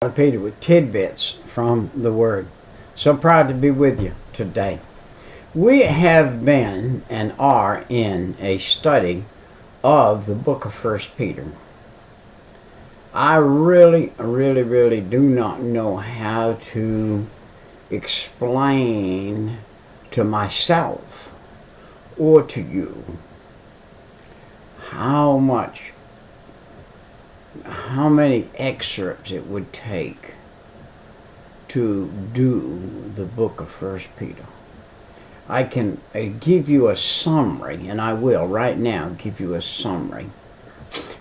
Peter with tidbits from the Word. So proud to be with you today. We have been and are in a study of the book of 1 Peter. I really do not know how to explain to myself or to you how many excerpts it would take to do the book of 1 Peter. I can give you a summary, and I will right now give you a summary.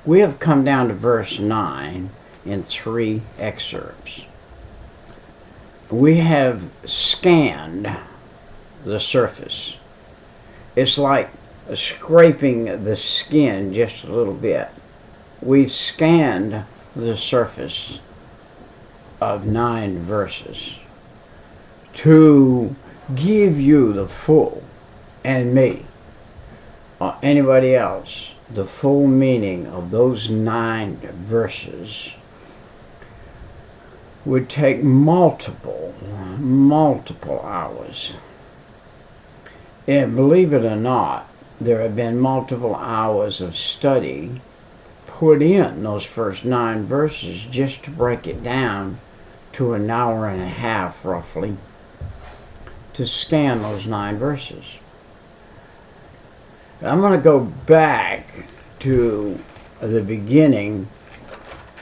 We have come down to verse 9 in 3 excerpts. We have scanned the surface. It's like scraping the skin just a little bit. We've scanned the surface of 9 verses to give you the full, and me or anybody else, the full meaning of those 9 verses would take multiple hours. And believe it or not, there have been multiple hours of study put in those first 9 verses just to break it down to an hour and a half roughly to scan those 9 verses. I'm going to go back to the beginning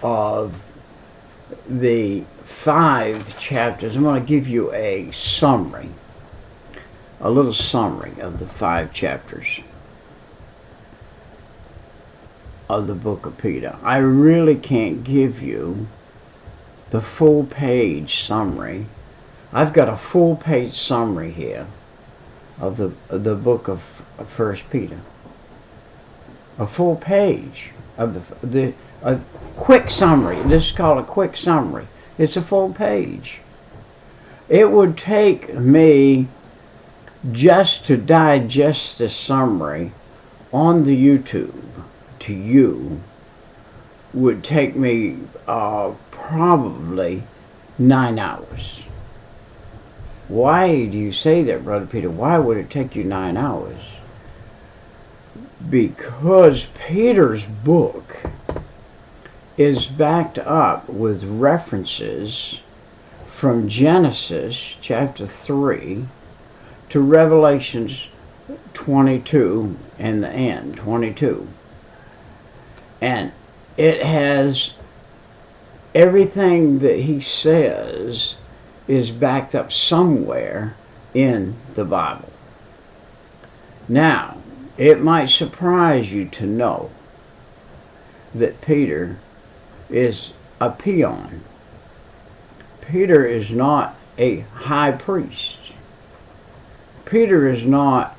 of the 5 chapters. I'm going to give you a summary, a little summary of the 5 chapters of the book of Peter. I really can't give you the full page summary. I've got a full page summary here of the book of 1 Peter. A full page of a quick summary. This is called a quick summary. It's a full page. It would take me just to digest this summary on the YouTube to you would take me probably 9 hours. Why do you say that, Brother Peter? Why would it take you 9 hours? Because Peter's book is backed up with references from Genesis chapter 3 to Revelations 22 and the end, 22. And it has everything that he says is backed up somewhere in the Bible. Now, it might surprise you to know that Peter is a peon. Peter is not a high priest. Peter is not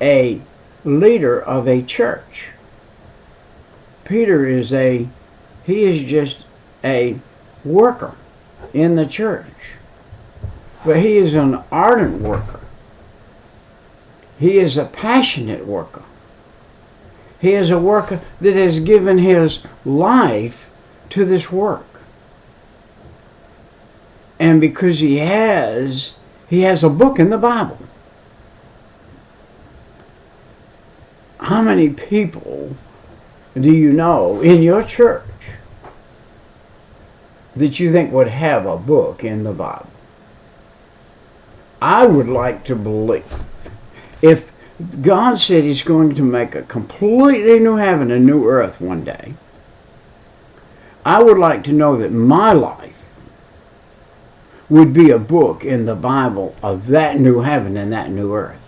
a leader of a church. Peter is just a worker in the church. But he is an ardent worker. He is a passionate worker. He is a worker that has given his life to this work. And because he has a book in the Bible. How many people do you know in your church that you think would have a book in the Bible? I would like to believe if God said he's going to make a completely new heaven and new earth one day, I would like to know that my life would be a book in the Bible of that new heaven and that new earth.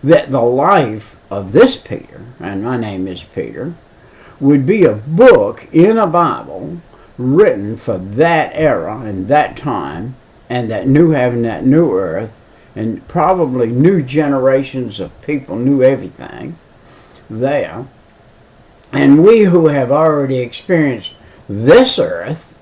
That the life of this Peter, and my name is Peter, would be a book in a Bible written for that era and that time and that new heaven, that new earth, and probably new generations of people knew everything there. And we who have already experienced this earth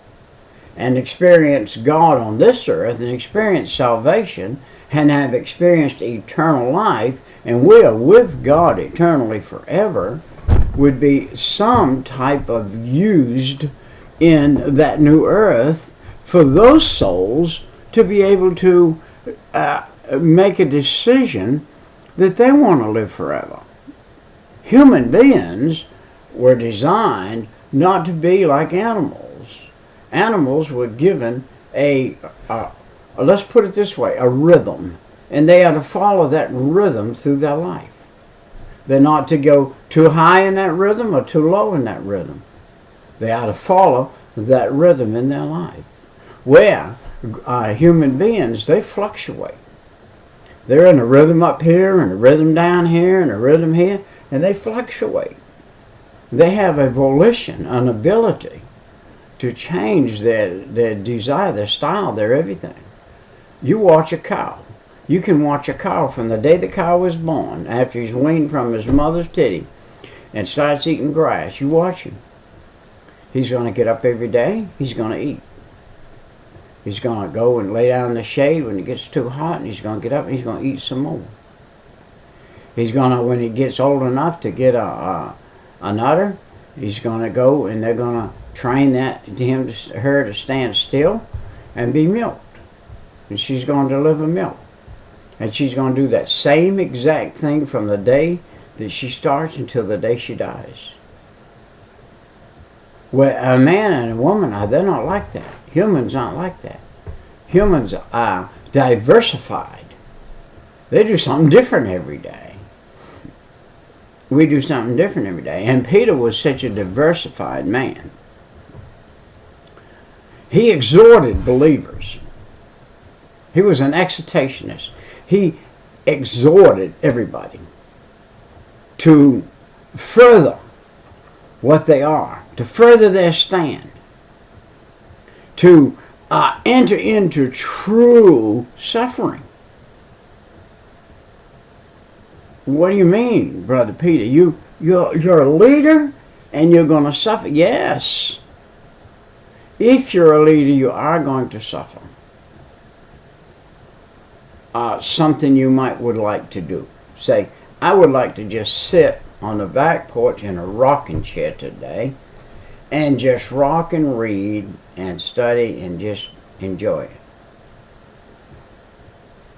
and experienced God on this earth and experienced salvation and have experienced eternal life, and we are with God eternally forever, would be some type of used in that new earth for those souls to be able to make a decision that they want to live forever. Human beings were designed not to be like animals. Animals were given let's put it this way, a rhythm. And they are to follow that rhythm through their life. They're not to go too high in that rhythm or too low in that rhythm. They are to follow that rhythm in their life. Where human beings, they fluctuate. They're in a rhythm up here and a rhythm down here and a rhythm here, and they fluctuate. They have a volition, an ability to change their desire, their style, their everything. You watch a cow. You can watch a cow from the day the cow was born, after he's weaned from his mother's titty and starts eating grass. You watch him. He's going to get up every day. He's going to eat. He's going to go and lay down in the shade when it gets too hot, and he's going to get up and he's going to eat some more. He's going to, when he gets old enough to get a udder, he's going to go and they're going to train her to stand still and be milked. And she's going to deliver milk. And she's going to do that same exact thing from the day that she starts until the day she dies. Well, a man and a woman, they're not like that. Humans aren't like that. Humans are diversified. They do something different every day. We do something different every day. And Peter was such a diversified man. He exhorted believers. He was an exhortationist. He exhorted everybody to further what they are, to further their stand, to enter into true suffering. What do you mean, Brother Peter? You're a leader and you're going to suffer? Yes. If you're a leader, you are going to suffer. Something you would like to do. Say, I would like to just sit on the back porch in a rocking chair today and just rock and read and study and just enjoy it.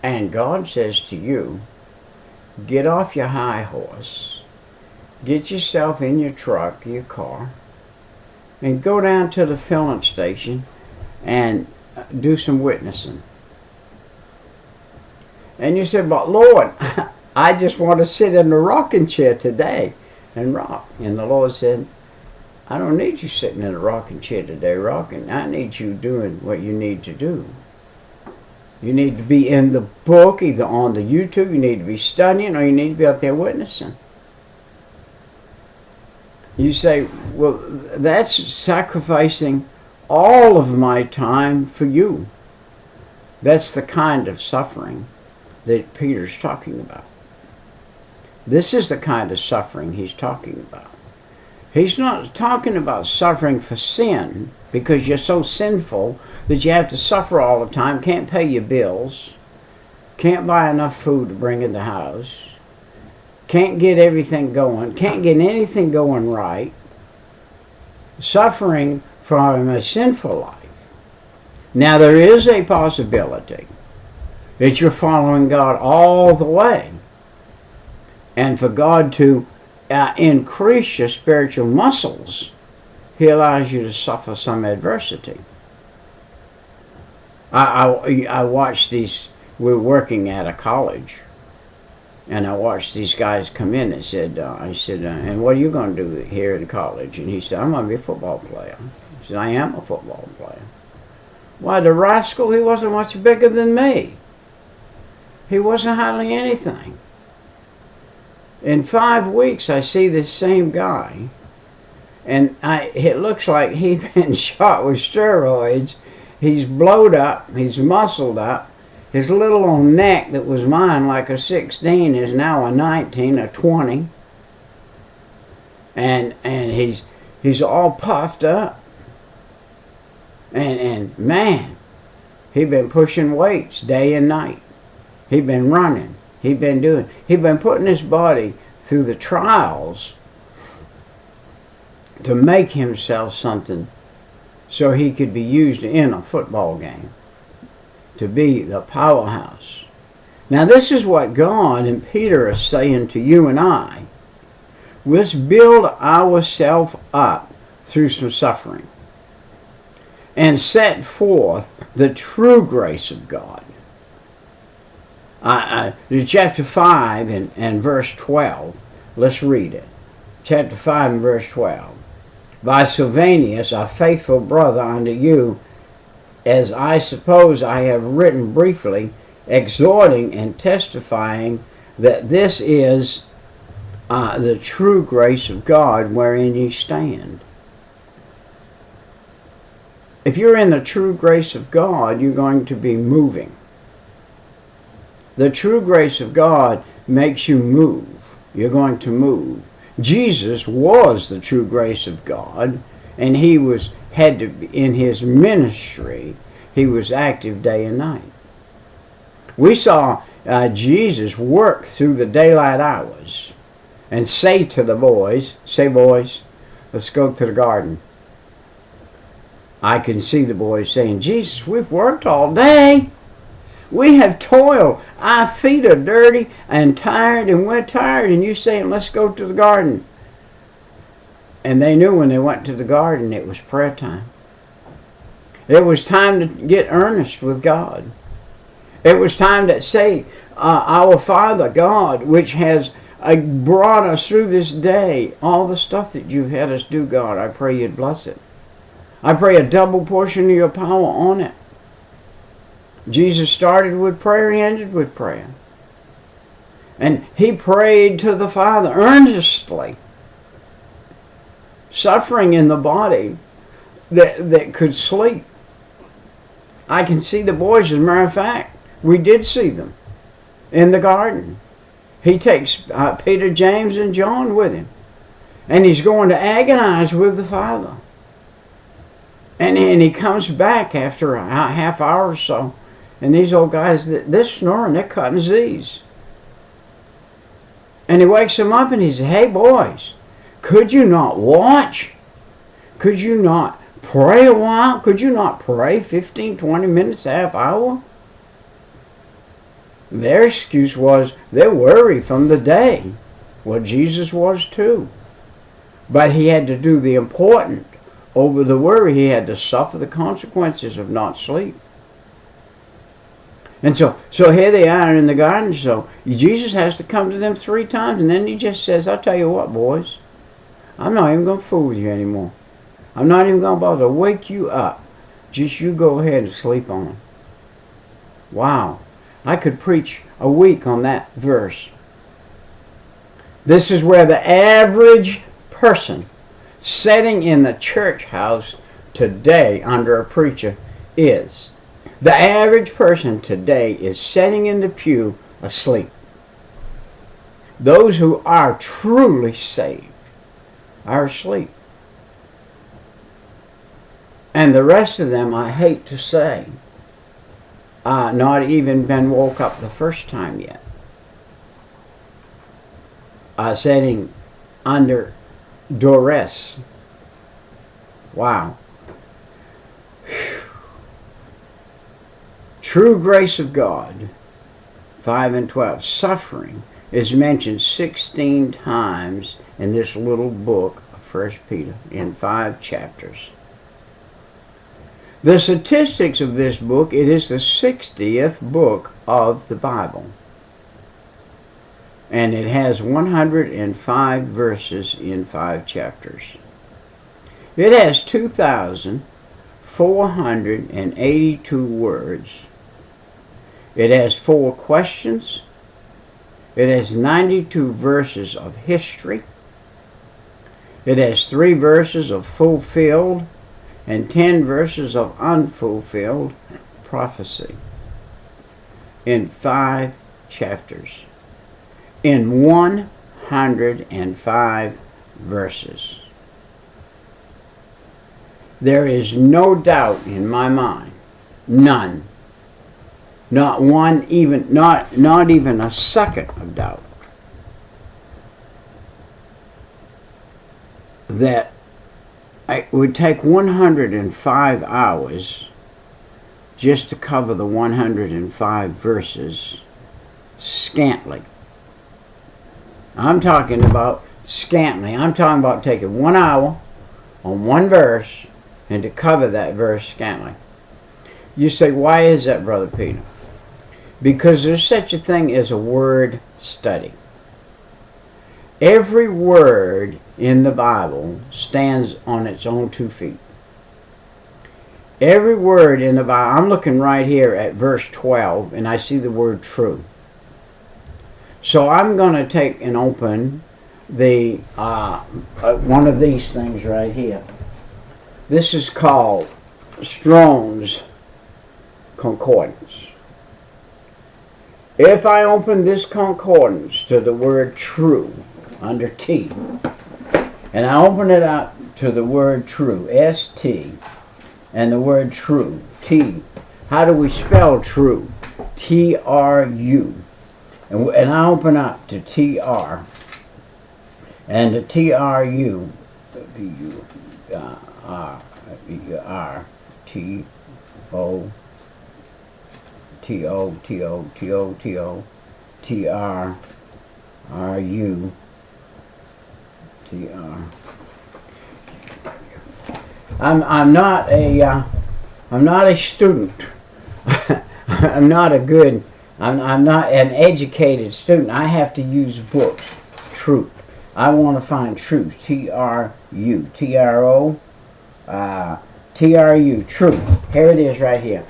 And God says to you, get off your high horse, get yourself in your truck, your car, and go down to the filling station and do some witnessing. And you said, but Lord, I just want to sit in the rocking chair today and rock. And the Lord said, I don't need you sitting in a rocking chair today rocking. I need you doing what you need to do. You need to be in the book, either on the YouTube, you need to be studying, or you need to be out there witnessing. You say, well, that's sacrificing all of my time for you. That's the kind of suffering that Peter's talking about. This is the kind of suffering he's talking about. He's not talking about suffering for sin, because you're so sinful that you have to suffer all the time, can't pay your bills, can't buy enough food to bring in the house, can't get everything going, can't get anything going right, suffering from a sinful life. Now there is a possibility that you're following God all the way, and for God to increase your spiritual muscles, He allows you to suffer some adversity. I watched these, we're working at a college, and I watched these guys come in and said, I said, and what are you going to do here in college? And he said, I'm going to be a football player. I said, I am a football player. Why, the rascal, he wasn't much bigger than me. He wasn't hardly anything. In 5 weeks, I see this same guy, and it looks like he'd been shot with steroids. He's blowed up, he's muscled up. His little old neck that was mine like a 16 is now a 19, a 20. And he's all puffed up. And man, he'd been pushing weights day and night. He'd been running. He'd been putting his body through the trials to make himself something so he could be used in a football game to be the powerhouse. Now this is what God and Peter are saying to you and I. Let's build ourselves up through some suffering and set forth the true grace of God. Chapter 5 and verse 12. Let's read it. Chapter 5 and verse 12. By Silvanus, a faithful brother unto you, as I suppose I have written briefly, exhorting and testifying that this is the true grace of God wherein ye stand. If you're in the true grace of God, you're going to be moving. The true grace of God makes you move. You're going to move. Jesus was the true grace of God, and he had to be, in his ministry, he was active day and night. We saw Jesus work through the daylight hours and say to the boys, boys, let's go to the garden. I can see the boys saying, Jesus, we've worked all day. We have toiled. Our feet are dirty and tired, and we're tired, and you saying, let's go to the garden. And they knew when they went to the garden, it was prayer time. It was time to get earnest with God. It was time to say, our Father God, which has brought us through this day, all the stuff that you've had us do, God, I pray you'd bless it. I pray a double portion of your power on it. Jesus started with prayer, he ended with prayer. And he prayed to the Father earnestly, suffering in the body that could sleep. I can see the boys, as a matter of fact, we did see them in the garden. He takes Peter, James, and John with him. And he's going to agonize with the Father. And he comes back after a half hour or so. And these old guys, they're snoring, they're cutting Z's. And he wakes them up and he says, hey boys, could you not watch? Could you not pray a while? Could you not pray 15, 20 minutes, half hour? Their excuse was they're worried from the day. Well, Jesus was too. But he had to do the important over the worry. He had to suffer the consequences of not sleep. And so here they are in the garden. So Jesus has to come to them 3 times. And then he just says, I'll tell you what, boys. I'm not even going to fool with you anymore. I'm not even going to bother to wake you up. Just you go ahead and sleep on. Wow. I could preach a week on that verse. This is where the average person sitting in the church house today under a preacher is. The average person today is sitting in the pew asleep. Those who are truly saved are asleep. And the rest of them, I hate to say, not even been woke up the first time yet. Sitting under duress. Wow. True grace of God, 5 and 12. Suffering is mentioned 16 times in this little book of 1 Peter in 5 chapters. The statistics of this book, it is the 60th book of the Bible. And it has 105 verses in 5 chapters. It has 2,482 words. It has 4 questions. It has 92 verses of history. It has 3 verses of fulfilled and 10 verses of unfulfilled prophecy in 5 chapters, in 105 verses. There is no doubt in my mind, none, not one, even not even a second of doubt, that it would take 105 hours just to cover the 105 verses scantly. I'm talking about scantly. I'm talking about taking 1 hour on one verse and to cover that verse scantly. You say, why is that, Brother Peter? Because there's such a thing as a word study. Every word in the Bible stands on its own 2 feet. Every word in the Bible, I'm looking right here at verse 12, and I see the word true. So I'm going to take and open the one of these things right here. This is called Strong's Concordance. If I open this concordance to the word true, under T, and I open it up to the word true, S-T, and the word true, T. How do we spell true? T-R-U. And I open up to T-R, and the T-R-U, R, T-O, T-O, T-O, T-O, T-O, T-R, R-U, T-R. I'm not a student. I'm not an educated student. I have to use books. Truth. I want to find truth. T-R-U. T-R-O. T-R-U. Truth. Here it is right here.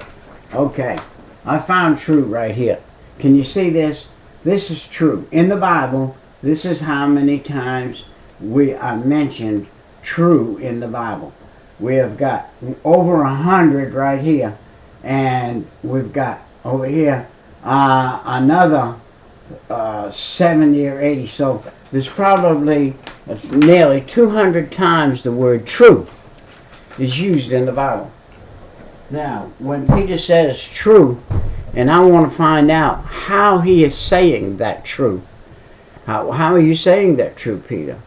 Okay. I found true right here. Can you see this? This is true. In the Bible, this is how many times we are mentioned true in the Bible. We have got over 100 right here, and we've got over here another 70 or 80. So there's probably nearly 200 times the word true is used in the Bible. Now, when Peter says true, and I want to find out how he is saying that true. How are you saying that true, Peter?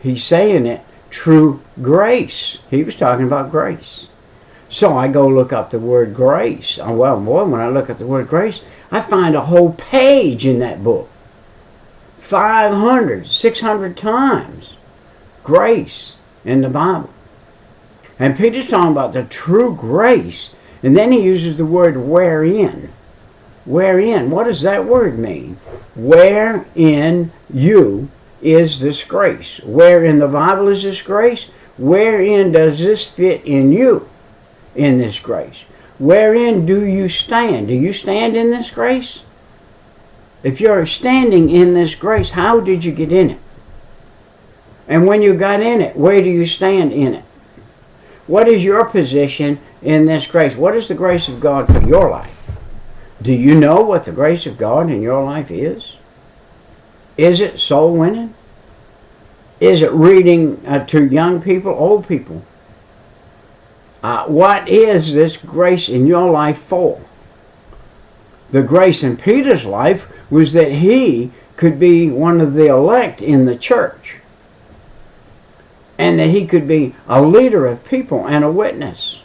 He's saying it true grace. He was talking about grace. So I go look up the word grace. Well, boy, when I look at the word grace, I find a whole page in that book. 500, 600 times grace in the Bible. And Peter's talking about the true grace. And then he uses the word wherein. Wherein. What does that word mean? Wherein you is this grace. Where in the Bible is this grace? Wherein does this fit in you in this grace? Wherein do you stand? Do you stand in this grace? If you're standing in this grace, how did you get in it? And when you got in it, where do you stand in it? What is your position in this grace? What is the grace of God for your life? Do you know what the grace of God in your life is? Is it soul winning? Is it reading to young people, old people? What is this grace in your life for? The grace in Peter's life was that he could be one of the elect in the church, and that he could be a leader of people and a witness.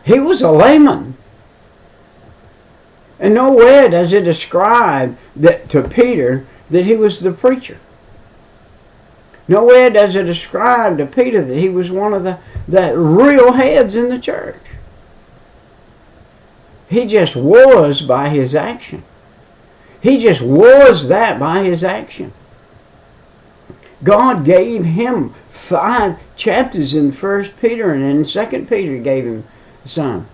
He was a layman. And nowhere does it describe that to Peter that he was the preacher. Nowhere does it describe to Peter that he was one of the real heads in the church. He just was by his action. He just was that by his action. God gave him 5 chapters in 1 Peter, and in 2 Peter gave him some.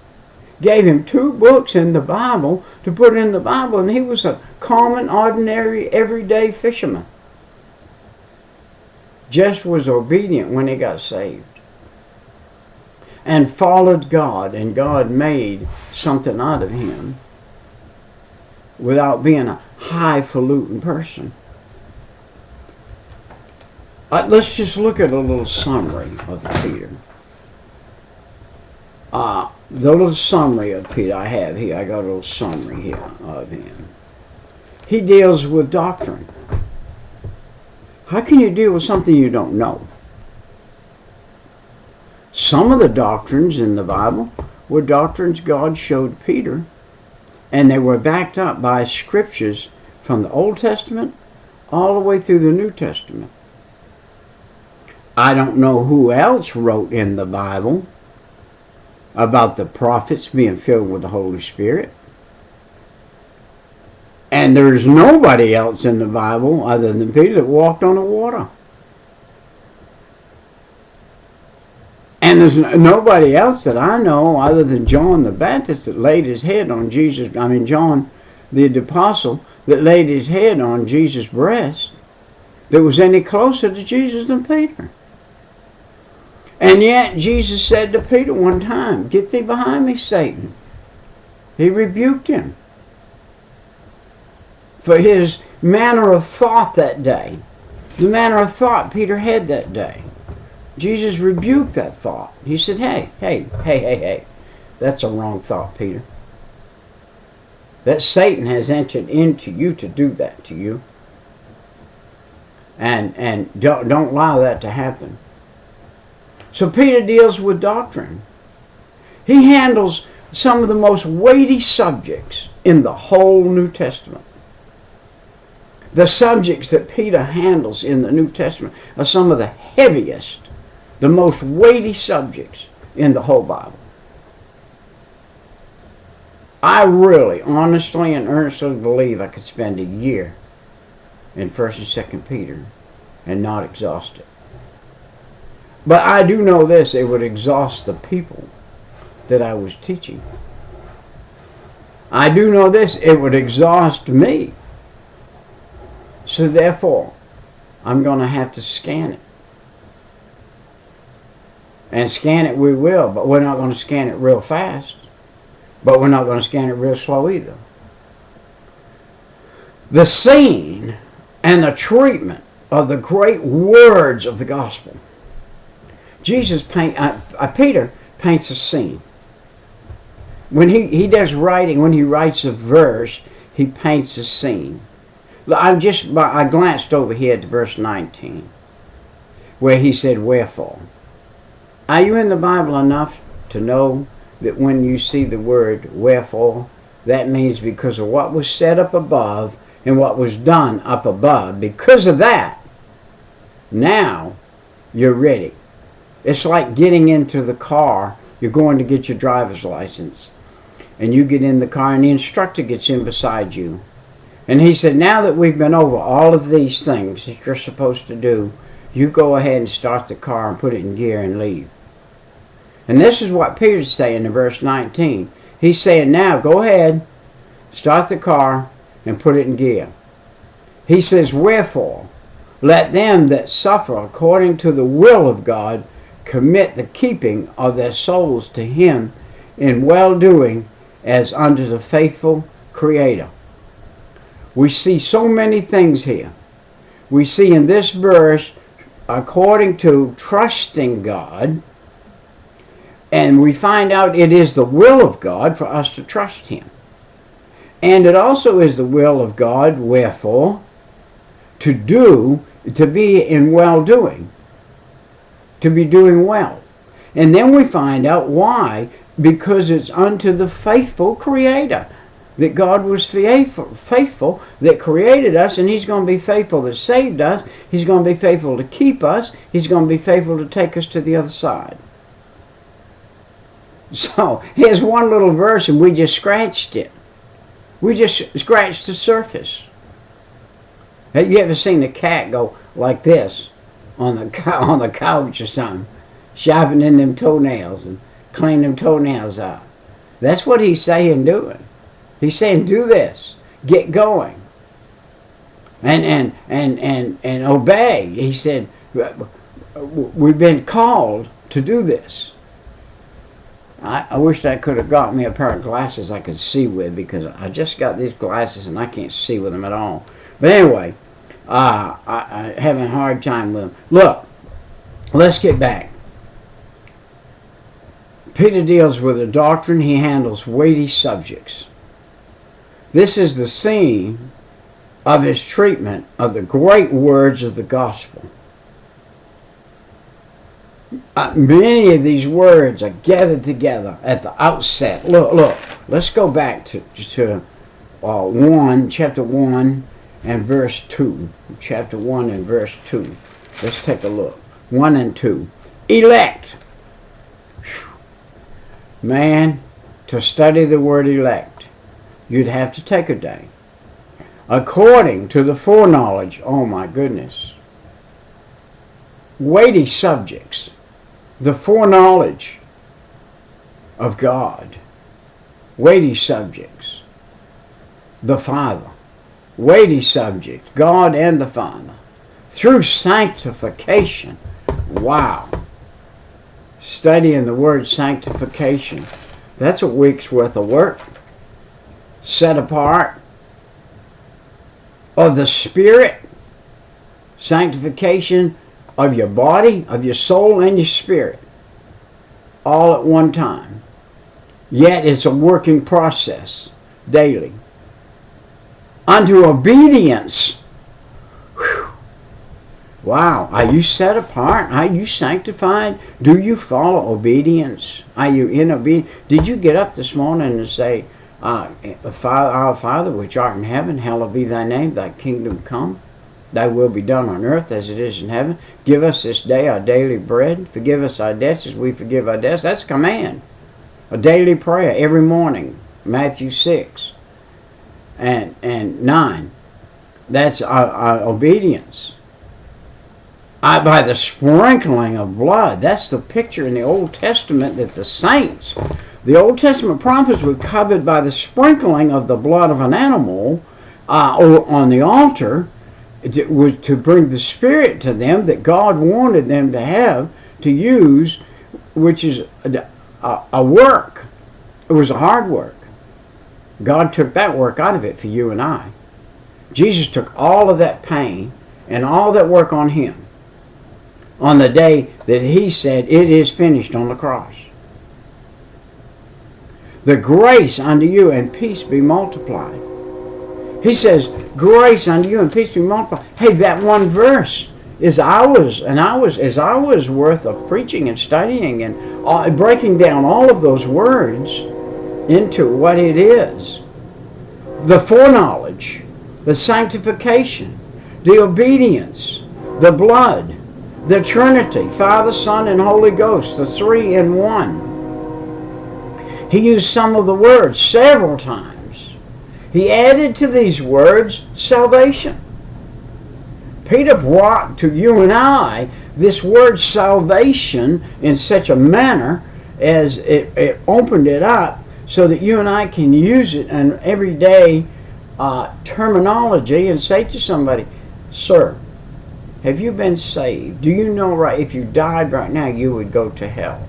Gave him 2 books in the Bible to put in the Bible, and he was a common, ordinary, everyday fisherman. Just was obedient when he got saved. And followed God, and God made something out of him without being a highfalutin person. Let's just look at a little summary of Peter. The little summary of Peter I have here. I got a little summary here of him. He deals with doctrine. How can you deal with something you don't know? Some of the doctrines in the Bible were doctrines God showed Peter, and they were backed up by scriptures from the Old Testament all the way through the New Testament. I don't know who else wrote in the Bible about the prophets being filled with the Holy Spirit. And there's nobody else in the Bible other than Peter that walked on the water. And there's nobody else that I know other than John the Baptist that laid his head on Jesus. John the apostle that laid his head on Jesus' breast that was any closer to Jesus than Peter. And yet Jesus said to Peter one time, "Get thee behind me, Satan." He rebuked him for his manner of thought that day. The manner of thought Peter had that day. Jesus rebuked that thought. He said, hey, that's a wrong thought, Peter. That Satan has entered into you to do that to you. And don't allow that to happen. So Peter deals with doctrine. He handles some of the most weighty subjects in the whole New Testament. The subjects that Peter handles in the New Testament are some of the heaviest, the most weighty subjects in the whole Bible. I really, honestly and earnestly believe I could spend a year in 1st and 2nd Peter and not exhaust it. But I do know this, it would exhaust the people that I was teaching. I do know this, it would exhaust me. So therefore, I'm going to have to scan it. And scan it we will, but we're not going to scan it real fast. But we're not going to scan it real slow either. The scene and the treatment of the great words of the gospel. Peter paints a scene. When he does writing, when he writes a verse, he paints a scene. I glanced over here to verse 19, where he said, "Wherefore." Are you in the Bible enough to know that when you see the word "wherefore," that means because of what was said up above and what was done up above? Because of that, now you're ready. It's like getting into the car. You're going to get your driver's license. And you get in the car and the instructor gets in beside you. And he said, now that we've been over all of these things that you're supposed to do, you go ahead and start the car and put it in gear and leave. And this is what Peter's saying in verse 19. He's saying, now go ahead, start the car and put it in gear. He says, wherefore, let them that suffer according to the will of God commit the keeping of their souls to Him in well-doing as unto the faithful Creator. We see so many things here. We see in this verse, according to trusting God, and we find out it is the will of God for us to trust Him. And it also is the will of God, wherefore, to be in well-doing, to be doing well. And then we find out why, because it's unto the faithful Creator. That God was faithful that created us, and He's going to be faithful that saved us. He's going to be faithful to keep us. He's going to be faithful to take us to the other side. So, here's one little verse, and we just scratched it. We just scratched the surface. Have you ever seen a cat go like this on the couch or something, sharpening them toenails and cleaning them toenails out? That's what He's saying doing. He's saying, do this. Get going. And obey. He said, we've been called to do this. I wish I could have got me a pair of glasses I could see with, because I just got these glasses and I can't see with them at all. But anyway, I'm having a hard time with them. Look, let's get back. Peter deals with a doctrine. He handles weighty subjects. This is the scene of his treatment of the great words of the gospel. Many of these words are gathered together at the outset. Look. Let's go back to chapter 1 and verse 2. Chapter 1 and verse 2. Let's take a look. 1 and 2. Elect. Man, to study the word elect, you'd have to take a day. According to the foreknowledge, oh my goodness. Weighty subjects. The foreknowledge of God. Weighty subjects. The Father. Weighty subject. God and the Father. Through sanctification. Wow. Studying the word sanctification. That's a week's worth of work. Set apart. Of the Spirit. Sanctification of your body, of your soul, and your spirit. All at one time. Yet it's a working process. Daily. Unto obedience. Whew. Wow. Are you set apart? Are you sanctified? Do you follow obedience? Are you in obedience? Did you get up this morning and say, Our Father which art in heaven, hallowed be thy name, thy kingdom come. Thy will be done on earth as it is in heaven. Give us this day our daily bread. Forgive us our debts as we forgive our debts. That's a command. A daily prayer every morning. Matthew 6 and 9. That's our obedience. By the sprinkling of blood. That's the picture in the Old Testament that the saints, the Old Testament prophets were covered by the sprinkling of the blood of an animal on the altar. It was to bring the Spirit to them that God wanted them to have, to use, which is a work. It was a hard work. God took that work out of it for you and I. Jesus took all of that pain and all that work on him on the day that he said, it is finished on the cross. The grace unto you and peace be multiplied. He says, grace unto you and peace be multiplied. Hey, that one verse is hours and hours worth of preaching and studying and breaking down all of those words into what it is. The foreknowledge, the sanctification, the obedience, the blood, the Trinity, Father, Son, and Holy Ghost, the three in one. He used some of the words several times. He added to these words salvation. Peter brought to you and I this word salvation in such a manner as it opened it up so that you and I can use it in everyday terminology and say to somebody, sir, have you been saved? Do you know if you died right now you would go to hell?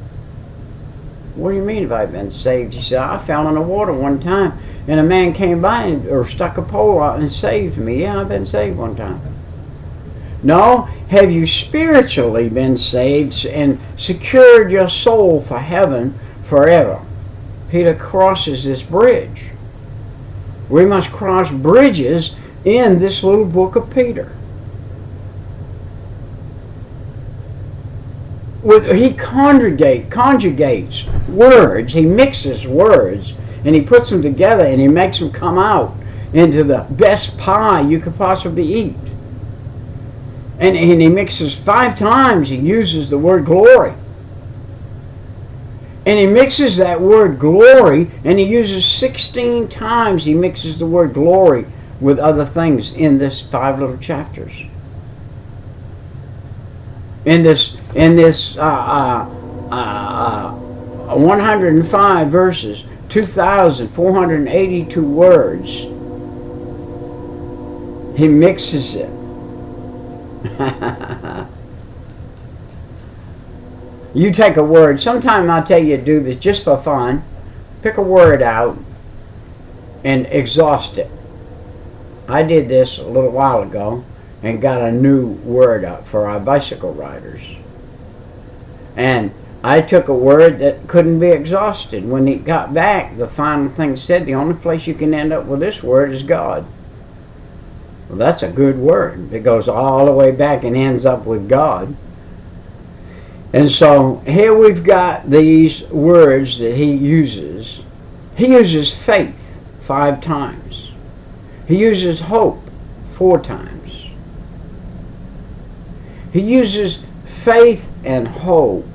What do you mean if I've been saved? He said, I fell in the water one time and a man came by or stuck a pole out and saved me. Yeah, I've been saved one time. No, have you spiritually been saved and secured your soul for heaven forever? Peter crosses this bridge. We must cross bridges in this little book of Peter. He conjugates words, he mixes words, and he puts them together and he makes them come out into the best pie you could possibly eat. And he mixes 5 times, he uses the word glory. And he mixes that word glory, and he uses 16 times he mixes the word glory with other things in this 5 little chapters. In this 105 verses, 2,482 words, he mixes it. You take a word. Sometime I'll tell you to do this just for fun. Pick a word out and exhaust it. I did this a little while ago and got a new word up for our bicycle riders. And I took a word that couldn't be exhausted. When it got back, the final thing said, the only place you can end up with this word is God. Well, that's a good word. It goes all the way back and ends up with God. And so here we've got these words that he uses. He uses faith 5 times. He uses hope 4 times. He uses faith and hope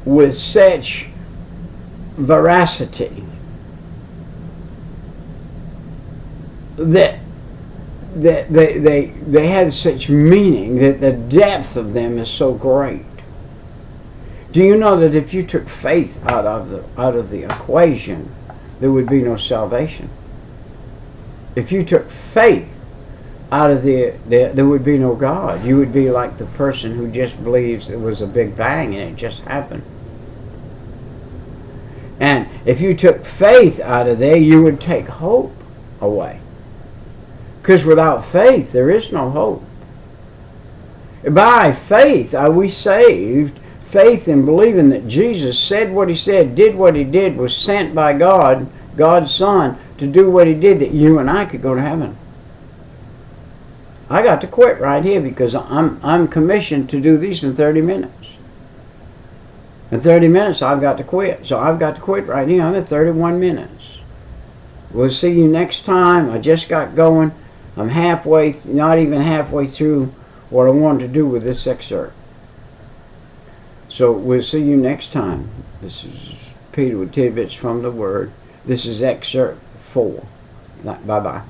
with such veracity that they have such meaning, that the depth of them is so great. Do you know that if you took faith out of the equation, there would be no salvation? If you took faith out of there would be no God. You would be like the person who just believes it was a big bang and it just happened. And if you took faith out of there, you would take hope away. Because without faith, there is no hope. By faith are we saved. Faith in believing that Jesus said what he said, did what he did, was sent by God, God's Son, to do what he did, that you and I could go to heaven. I got to quit right here because I'm commissioned to do these in 30 minutes. In 30 minutes, I've got to quit. So I've got to quit right here. I'm at 31 minutes. We'll see you next time. I just got going. I'm halfway, not even halfway through what I wanted to do with this excerpt. So we'll see you next time. This is Peter with Tidbits from the Word. This is excerpt 4. Bye-bye.